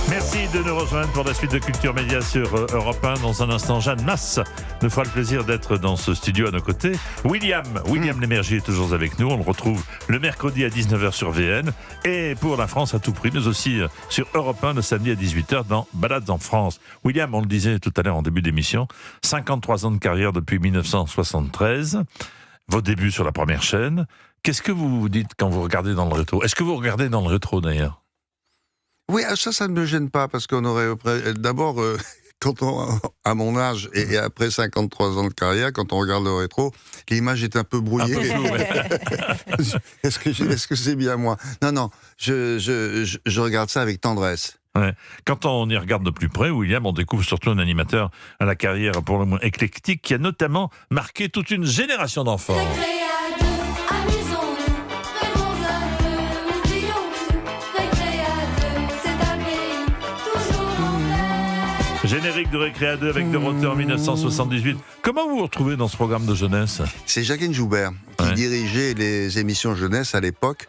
Merci de nous rejoindre pour la suite de Culture Média sur Europe 1. Dans un instant, Jeanne Masse nous fera le plaisir d'être dans ce studio à nos côtés. William Lémergie est toujours avec nous. On le retrouve le mercredi à 19h sur VN et pour la France à tout prix, mais aussi sur Europe 1 le samedi à 18h dans Balades en France. William, on le disait tout à l'heure en début d'émission, 53 ans de carrière depuis 1973. Vos débuts sur la première chaîne. Qu'est-ce que vous vous dites quand vous regardez dans le rétro ? Est-ce que vous regardez dans le rétro d'ailleurs ? Oui, ça ne me gêne pas, parce qu'on aurait... D'abord, quand on, à mon âge, et après 53 ans de carrière, quand on regarde le rétro, l'image est un peu brouillée. Est-ce que c'est bien moi ? Non, je regarde ça avec tendresse. Ouais. Quand on y regarde de plus près, William, on découvre surtout un animateur à la carrière pour le moins éclectique, qui a notamment marqué toute une génération d'enfants. Générique de Récré à 2 avec Dorothée en 1978. Comment vous vous retrouvez dans ce programme de jeunesse ? C'est Jacqueline Joubert qui dirigeait les émissions jeunesse à l'époque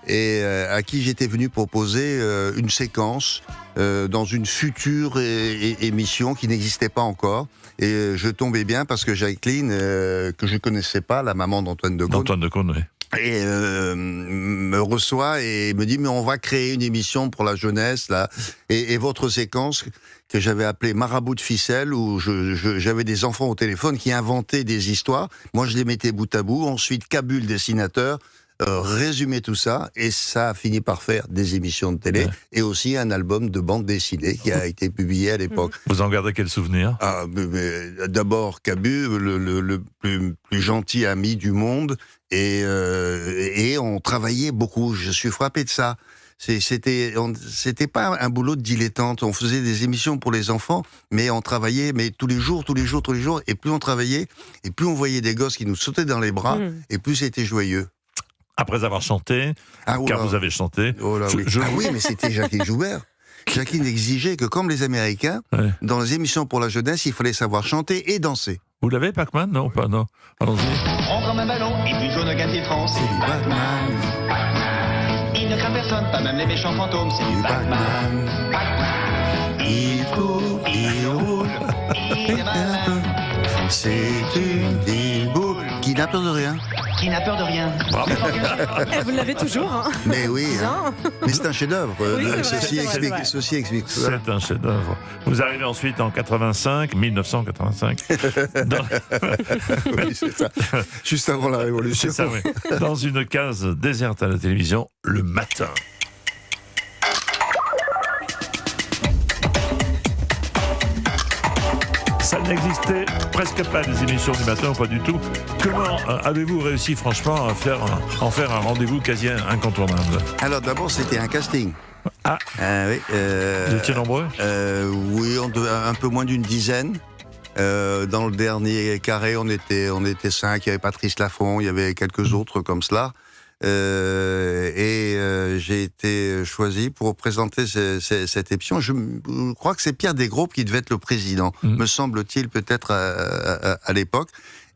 et à qui j'étais venu proposer une séquence dans une future émission qui n'existait pas encore. Et je tombais bien parce que Jacqueline, que je connaissais pas, la maman d'Antoine Decaune. D'Antoine Decaune, oui. Et me reçoit et me dit mais on va créer une émission pour la jeunesse là et votre séquence que j'avais appelée Marabout de ficelle où j'avais des enfants au téléphone qui inventaient des histoires, moi je les mettais bout à bout, ensuite Cabu le dessinateur résumait tout ça et ça a fini par faire des émissions de télé et aussi un album de bande dessinée qui a été publié à l'époque. Vous en gardez quel souvenir ? D'abord Cabu, le plus gentil ami du monde. Et on travaillait beaucoup. Je suis frappé de ça. C'était pas un boulot de dilettante. On faisait des émissions pour les enfants, mais on travaillait, mais tous les jours. Et plus on travaillait, et plus on voyait des gosses qui nous sautaient dans les bras, et plus c'était joyeux. Après avoir chanté, car vous avez chanté. Oui, mais c'était Jacqueline Joubert. Jacqueline exigeait que, comme les Américains, dans les émissions pour la jeunesse, il fallait savoir chanter et danser. Vous l'avez, Pac-Man ? Non, pas, non. Allons-y. Prends comme un ballon, et puis jaune gâté France. C'est du Batman. Il ne craint personne, pas même les méchants fantômes. C'est du Batman. Il court, il roule, Il est malin. c'est une petite boule qui n'a peur de rien. Qui n'a peur de rien. Vous l'avez toujours, hein. Mais oui, hein. Mais c'est un chef-d'œuvre. Oui, c'est vrai. Ceci explique cela. C'est un chef-d'œuvre. Vous arrivez ensuite en 1985. Oui, c'est ça. Juste avant la Révolution. C'est ça, oui. Dans une case déserte à la télévision, le matin. Ça n'existait presque pas des émissions du matin, pas du tout. Comment avez-vous réussi franchement à en faire un rendez-vous quasi incontournable ? Alors d'abord, c'était un casting. Oui. Vous étiez nombreux ? Oui, un peu moins d'une dizaine. Dans le dernier carré, on était 5. Il y avait Patrice Laffont, il y avait quelques autres comme cela. J'ai été choisi pour présenter cette émission. Je crois que c'est Pierre Desgroupes qui devait être le président, me semble-t-il, peut-être à l'époque.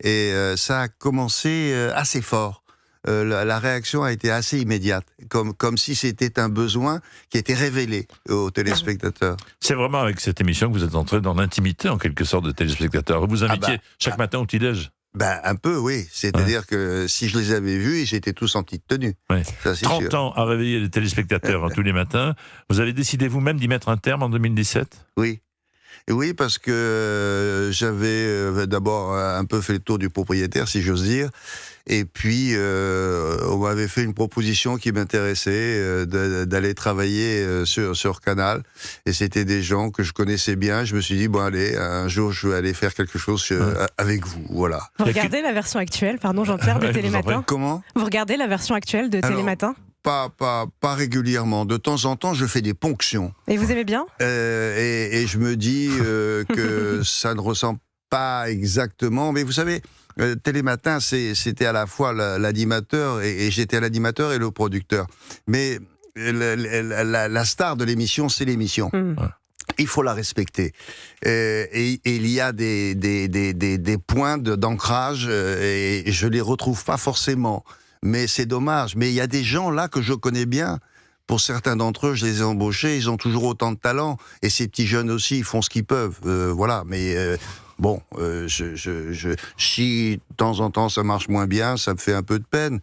Et ça a commencé assez fort. La réaction a été assez immédiate, comme si c'était un besoin qui était révélé aux téléspectateurs. C'est vraiment avec cette émission que vous êtes entré dans l'intimité, en quelque sorte, de téléspectateurs. Vous vous invitiez chaque matin au petit-déj ? Un peu, oui. C'est-à-dire que si je les avais vus, ils étaient tous en petite tenue. Ouais. Ça, c'est 30 sûr. ans à réveiller les téléspectateurs tous les matins. Vous avez décidé vous-même d'y mettre un terme en 2017 ? Oui. Et oui, parce que j'avais d'abord un peu fait le tour du propriétaire, si j'ose dire. Et puis, on m'avait fait une proposition qui m'intéressait, d'aller travailler sur Canal. Et c'était des gens que je connaissais bien. Je me suis dit, bon, allez, un jour, je vais aller faire quelque chose avec vous. Voilà. Vous regardez la version actuelle, pardon Jean-Pierre, de Télématin ? Comment ? Vous regardez la version actuelle de Télématin ? Pas régulièrement. De temps en temps, je fais des ponctions. Et vous aimez bien ? Et je me dis que ça ne ressemble pas exactement. Mais vous savez, Télématin, c'était à la fois l'animateur, et j'étais l'animateur et le producteur. Mais la star de l'émission, c'est l'émission. Il faut la respecter. Et il y a des points d'ancrage, et je les retrouve pas forcément. Mais c'est dommage. Mais il y a des gens là que je connais bien. pour certains d'entre eux, je les ai embauchés, ils ont toujours autant de talent. Et ces petits jeunes aussi, ils font ce qu'ils peuvent. Voilà, mais bon, si de temps en temps ça marche moins bien, ça me fait un peu de peine.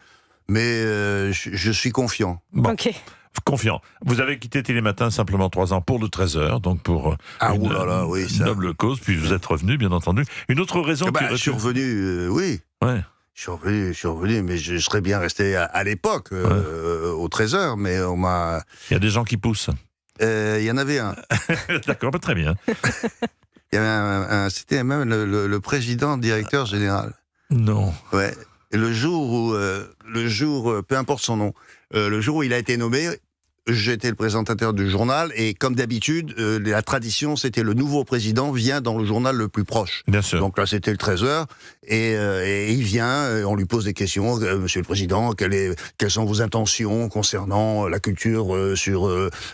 Mais je suis confiant. Bon. Ok. Confiant. Vous avez quitté Télématin simplement 3 ans pour le 13h, donc pour une noble cause, puis vous êtes revenu, bien entendu. Une autre raison je suis revenu, oui. Ouais. Je suis revenu, mais je serais bien resté à l'époque, au 13h, mais on m'a... Il y a des gens qui poussent. Il y en avait un. D'accord, très bien. Il y avait c'était même le président, directeur général. Non. Ouais. Et le jour, peu importe son nom, le jour où il a été nommé, j'étais le présentateur du journal, et comme d'habitude, la tradition, c'était le nouveau président vient dans le journal le plus proche. Bien sûr. Donc là, c'était le 13h, et il vient, on lui pose des questions. Monsieur le Président, quelles sont vos intentions concernant la culture, sur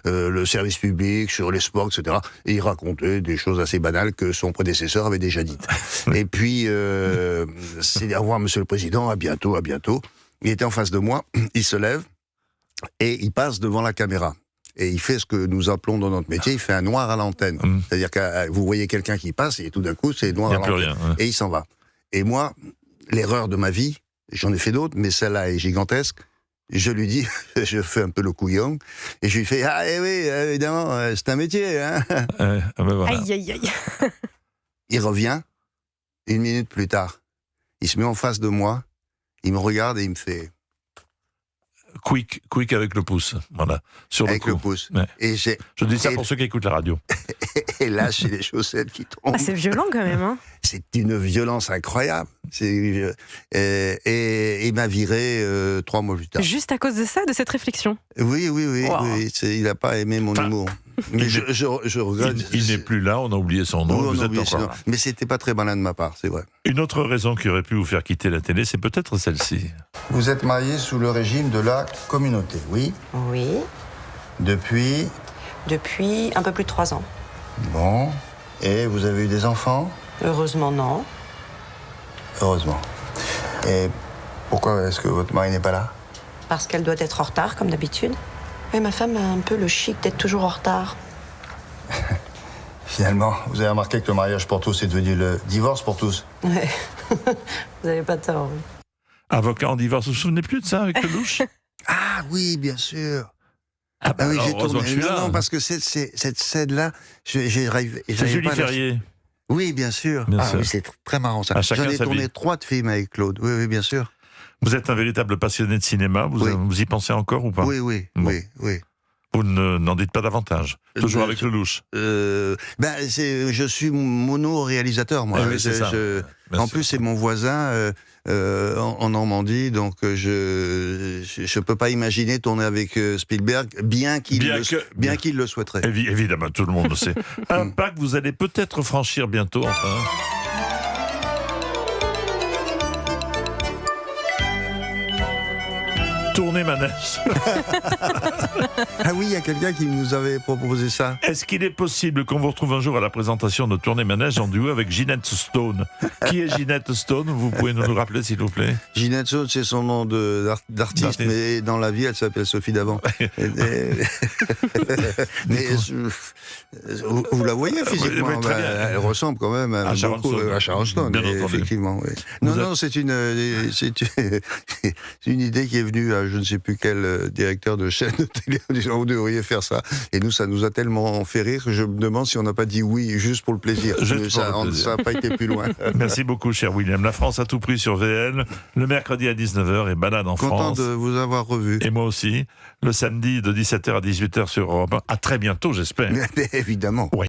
le service public, sur les sports, etc. Et il racontait des choses assez banales que son prédécesseur avait déjà dites. Et puis, c'est au revoir, Monsieur le Président, à bientôt, à bientôt. Il était en face de moi, il se lève, et il passe devant la caméra. Et il fait ce que nous appelons dans notre métier, il fait un noir à l'antenne. C'est-à-dire que vous voyez quelqu'un qui passe, et tout d'un coup, c'est noir à l'antenne. Rien, ouais. Et il s'en va. Et moi, l'erreur de ma vie, j'en ai fait d'autres, mais celle-là est gigantesque. Je lui dis, je fais un peu le couillon, et je lui fais « Ah, eh oui, évidemment, c'est un métier, hein !» Ben voilà. Aïe, aïe, aïe. Il revient, 1 minute plus tard. Il se met en face de moi, il me regarde et il me fait... Quick avec le pouce, voilà, sur avec le pouce. Ouais. Et je dis ça pour ceux qui écoutent la radio. Et là, j'ai les chaussettes qui tombent. Ah, c'est violent quand même. Hein. C'est une violence incroyable. Et il m'a viré 3 mois plus tard. Juste à cause de ça, de cette réflexion. Oui. Wow. Oui, il n'a pas aimé mon humour. Mais je regrette. Il n'est plus là, on a oublié son nom, Oui, vous êtes encore là. Mais c'était pas très malin de ma part, c'est vrai. Une autre raison qui aurait pu vous faire quitter la télé, c'est peut-être celle-ci. Vous êtes marié sous le régime de la communauté, oui? Oui, Depuis? depuis un peu plus de 3 ans. Bon. Et vous avez eu des enfants? Heureusement, non. Heureusement. Et pourquoi est-ce que votre mari n'est pas là? Parce qu'elle doit être en retard, comme d'habitude. Et ma femme a un peu le chic d'être toujours en retard. Finalement, vous avez remarqué que le mariage pour tous est devenu le divorce pour tous? Ouais. Vous n'avez pas tort. Oui. Avocat en divorce, vous vous souvenez plus de ça avec Lelouch? Ah oui, bien sûr. Ah bah oui, alors, j'ai heureusement que je tourné. suis là. Non, parce que cette scène-là, C'est Julie Ferrier. Oui, bien sûr. Bien sûr. Oui, c'est très marrant ça. À chacun J'en ai sa tourné vie. 3 de films avec Claude. Oui, bien sûr. Vous êtes un véritable passionné de cinéma, vous y pensez encore ou pas? Oui. Bon. Oui. Vous n'en dites pas davantage. Toujours avec Lelouch. Je suis mono-réalisateur, moi. Oui, c'est ça. En plus, c'est mon voisin en Normandie, donc je peux pas imaginer tourner avec Spielberg, bien qu'il le souhaiterait. Évidemment, tout le monde le sait. Un pas que vous allez peut-être franchir bientôt, enfin. Tourner manège. Ah oui, il y a quelqu'un qui nous avait proposé ça. Est-ce qu'il est possible qu'on vous retrouve un jour à la présentation de Tourner manège en duo avec Ginette Stone? Qui est Ginette Stone? Vous pouvez nous le rappeler, s'il vous plaît? Ginette Stone, c'est son nom d'artiste, mais dans la vie, elle s'appelle Sophie Davant. Mais vous la voyez physiquement? Oui, très bien. Elle ressemble quand même À Sharon Stone. à Sharon Stone, Bien entendu. effectivement. Oui. Non, c'est une idée qui est venue à je ne sais plus quel directeur de chaîne de télé en disant vous devriez faire ça. Et nous, ça nous a tellement fait rire que je me demande si on n'a pas dit oui juste pour le plaisir. Ça n'a pas été plus loin. Merci beaucoup, cher William. La France à tout prix sur VL, le mercredi à 19h et Balade en Content France. de vous avoir revu. Et moi aussi, le samedi de 17h à 18h sur Europe 1. À très bientôt, j'espère. Évidemment. Ouais.